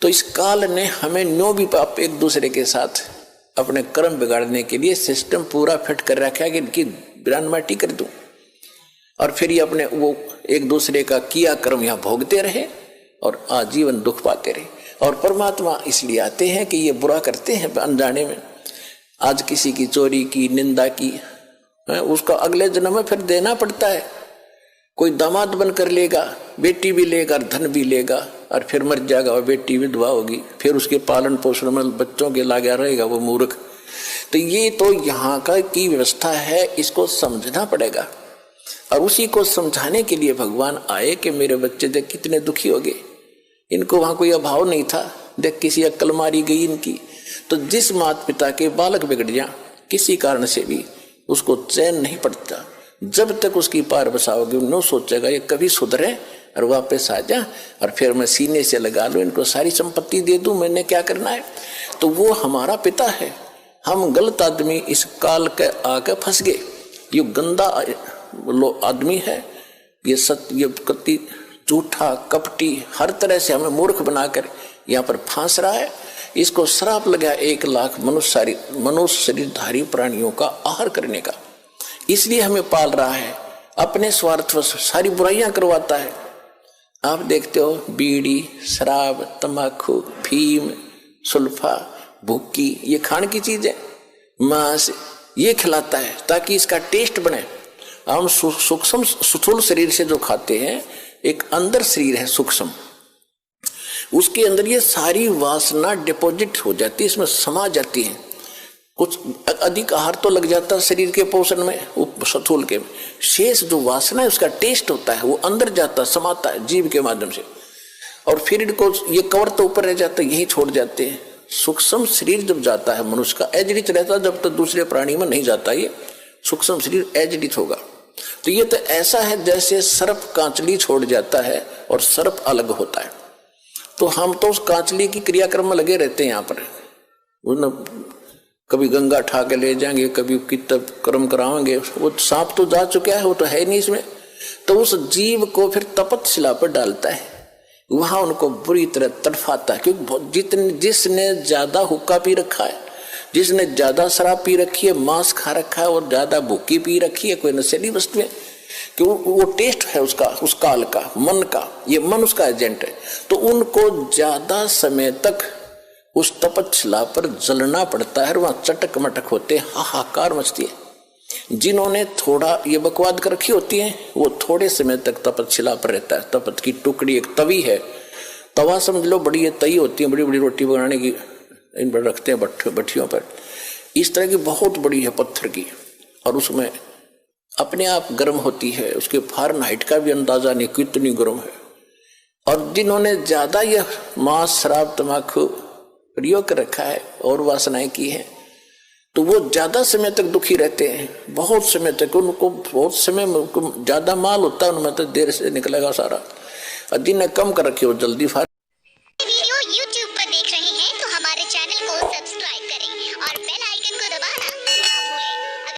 तो इस काल ने हमें न्यो भी पाप एक दूसरे के साथ अपने कर्म बिगाड़ने के लिए सिस्टम पूरा फिट कर रखा है कि इनकी बिरान माटी कर दूं, और फिर ये अपने वो एक दूसरे का किया कर्म यहाँ भोगते रहे और आजीवन दुख पाते रहे। और परमात्मा इसलिए आते हैं कि ये बुरा करते हैं अनजाने में। आज किसी की चोरी की, निंदा की, उसका अगले जन्म में फिर देना पड़ता है। कोई दामाद बनकर लेगा, बेटी भी लेगा, धन भी लेगा, और फिर मर जाएगा, और बेटी विधवा होगी, फिर उसके पालन पोषण में बच्चों के लागा रहेगा वो मूर्ख। तो ये तो यहाँ का की व्यवस्था है, इसको समझना पड़ेगा। और उसी को समझाने के लिए भगवान आए कि मेरे बच्चे देख कितने दुखी हो गए, इनको वहां कोई अभाव नहीं था, देख किसी अक्ल मारी गई इनकी। तो जिस माता पिता के बालक बिगड़ जाए किसी कारण से भी, उसको चैन नहीं पड़ता जब तक उसकी पार बसाओगे। न सोचेगा ये कभी सुधरे और वापस आ जा, और फिर मैं सीने से लगा लूं, इनको सारी संपत्ति दे दूं, मैंने क्या करना है। तो वो हमारा पिता है। हम गलत आदमी इस काल के आके फंस गए। ये गंदा आदमी है, ये कति झूठा कपटी, हर तरह से हमें मूर्ख बनाकर यहाँ पर फांस रहा है। इसको श्राप लगा 1 लाख मनुष्य शरीरधारी प्राणियों का आहार करने का। इसलिए हमें पाल रहा है, अपने स्वार्थ सारी बुराइयां करवाता है। आप देखते हो बीड़ी, शराब, तंबाकू, फीम, सुल्फा, भुक्की, ये खाने की चीज है। मांस ये खिलाता है ताकि इसका टेस्ट बने। हम सूक्ष्म स्थूल शरीर से जो खाते हैं, एक अंदर शरीर है सूक्ष्म, उसके अंदर ये सारी वासना डिपॉजिट हो जाती है, इसमें समा जाती है। कुछ अधिक आहार तो लग जाता है शरीर के पोषण में, स्थूल के में, शेष जो वासना है उसका टेस्ट होता है, वो अंदर जाता समाता है जीव के माध्यम से, और फिर इनको ये कवर तो ऊपर रह जाता है, यही छोड़ जाते हैं। सूक्ष्म शरीर जब जाता है मनुष्य का एजडित रहता है, जब तक दूसरे प्राणी में नहीं जाता ये सूक्ष्म शरीर एजडित होगा। तो ये तो ऐसा है जैसे सर्प कांचली छोड़ जाता है और सर्प अलग होता है। तो हम तो उस कांचली की क्रियाक्रम में लगे रहते हैं यहाँ पर, कभी गंगा ठा के ले जाएंगे, कभी कितना कर्म कराएंगे। वो सांप तो जा चुका है, वो तो है नहीं इसमें। तो उस जीव को फिर तपतशिला पर डालता है, वहां उनको बुरी तरह तड़फाता है। क्योंकि जिसने ज्यादा हुक्का पी रखा है, जिसने ज्यादा शराब पी रखी है, मांस खा रखा है और ज्यादा भूखी पी रखी है, कोई नशीली वस्तु है, कि वो टेस्ट है उसका, उस काल का, मन का, ये मन उसका एजेंट है। तो उनको ज्यादा समय तक उस तपतशिला पर जलना पड़ता है, वहां चटक मटक होते, हाहाकार मचती है। जिन्होंने थोड़ा ये बकवाद कर रखी होती है, वो थोड़े समय तक तपतशिला पर रहता है। तपत की टुकड़ी एक तवी है, तवा समझ लो, बड़ी ये तई होती है, बड़ी बड़ी रोटी बनाने की, इन पर रखते हैं भट्टियों पर। इस तरह की बहुत बड़ी है पत्थर की, और उसमें अपने आप गर्म होती है, उसके फारेनहाइट का भी अंदाजा नहीं कितनी गर्म है। और जिन्होंने ज्यादा यह मांस, शराब, तंबाकू प्रयोग कर रखा है और वासनाएं की है, तो वो ज्यादा समय तक दुखी रहते हैं, बहुत समय तक। उनको बहुत समय ज्यादा माल होता है, उनमें तो देर से निकलेगा सारा। और जिन्हें कम कर रखे वो जल्दी